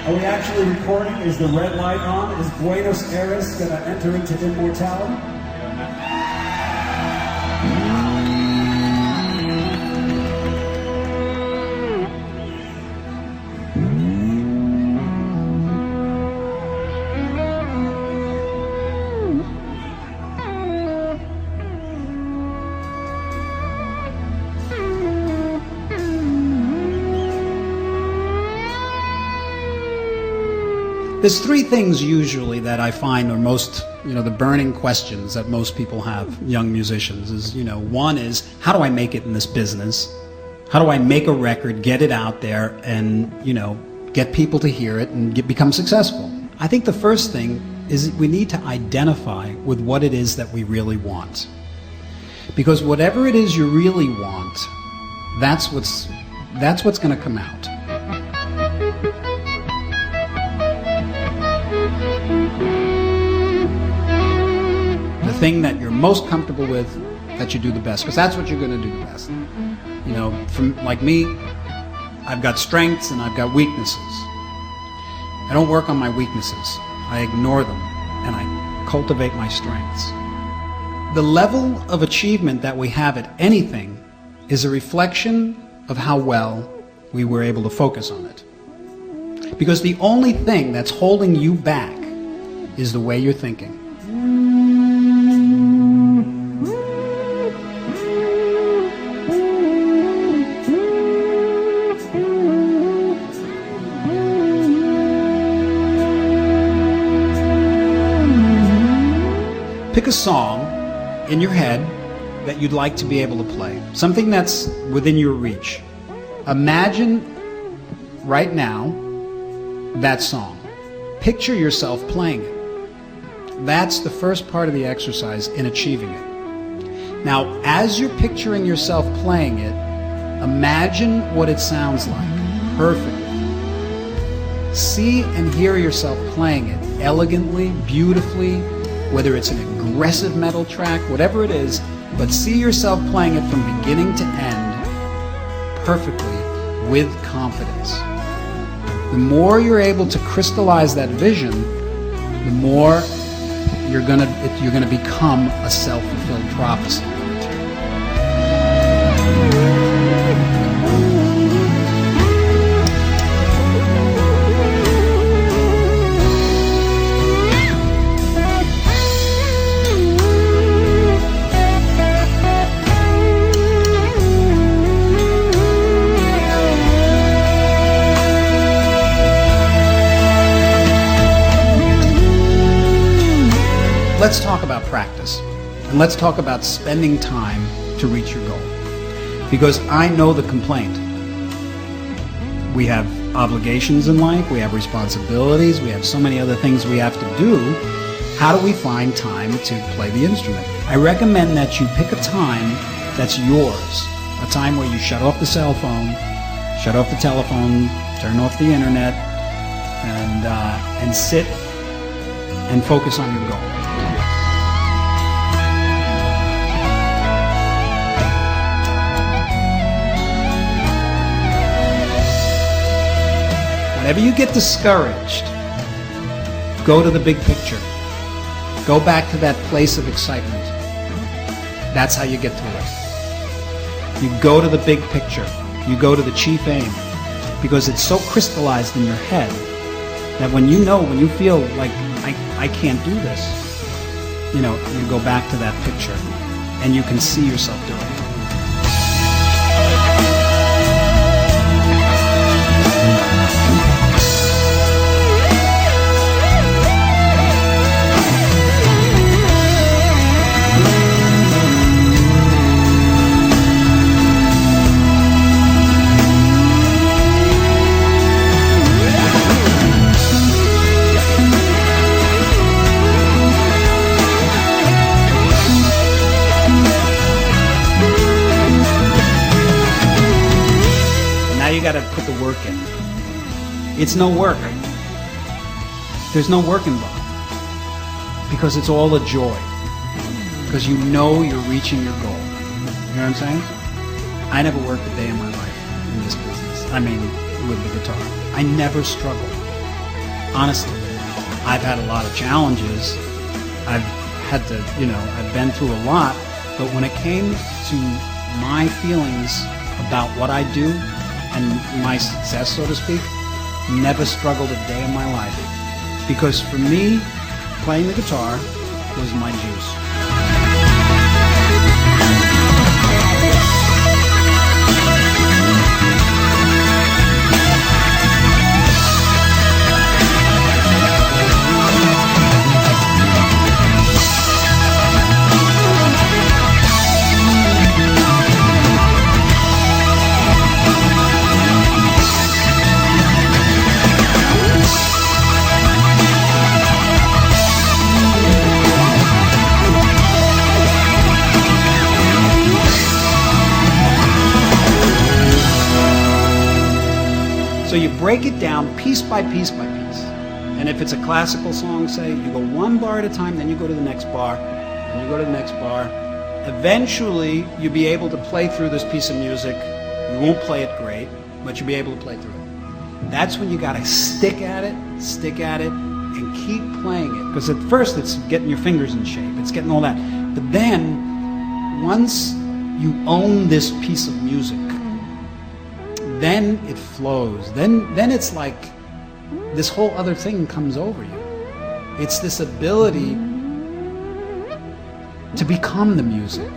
Are we actually recording? Is the red light on? Is Buenos Aires going to enter into immortality? There's three things usually that I find are most, the burning questions that most people have, young musicians, is, one is, how do I make it in this business? How do I make a record, get it out there, and, get people to hear it and become successful? I think the first thing is we need to identify with what it is that we really want. Because whatever it is you really want, that's what's going to come out. The thing that you're most comfortable with, that you do the best, because that's what you're going to do the best. From like me, I've got strengths and I've got weaknesses. I don't work on my weaknesses. I ignore them and I cultivate my strengths. The level of achievement that we have at anything is a reflection of how well we were able to focus on it. Because the only thing that's holding you back is the way you're thinking. Pick a song in your head that you'd like to be able to play. Something that's within your reach. Imagine right now that song. Picture yourself playing it. That's the first part of the exercise in achieving it. Now, as you're picturing yourself playing it, imagine what it sounds like perfectly. See and hear yourself playing it elegantly, beautifully, whether it's an aggressive metal track, whatever it is, but see yourself playing it from beginning to end perfectly with confidence. The more you're able to crystallize that vision, the more you're gonna become a self-fulfilled prophecy. Let's talk about practice, and let's talk about spending time to reach your goal. Because I know the complaint. We have obligations in life, we have responsibilities, we have so many other things we have to do. How do we find time to play the instrument? I recommend that you pick a time that's yours, a time where you shut off the cell phone, shut off the telephone, turn off the internet, and sit and focus on your goal. Whenever you get discouraged, go to the big picture. Go back to that place of excitement. That's how you get through it. You go to the big picture. You go to the chief aim. Because it's so crystallized in your head that when you feel like, I can't do this, you go back to that picture and you can see yourself doing it. You got to put the work in. It's no work. There's no work involved because it's all a joy. Because you're reaching your goal. You know what I'm saying? I never worked a day in my life in this business. I mean, with the guitar. I never struggled. honestly, I've had a lot of challenges. I've had to, I've been through a lot. But when it came to my feelings about what I do and my success, so to speak, never struggled a day in my life. Because for me, playing the guitar was my juice. So you break it down piece by piece by piece. And if it's a classical song, say, you go one bar at a time, then you go to the next bar, and you go to the next bar. Eventually, you'll be able to play through this piece of music. You won't play it great, but you'll be able to play through it. That's when you got to stick at it, and keep playing it. Because at first, it's getting your fingers in shape. It's getting all that. But then, once you own this piece of music, then it flows. Then it's like this whole other thing comes over you. It's this ability to become the music.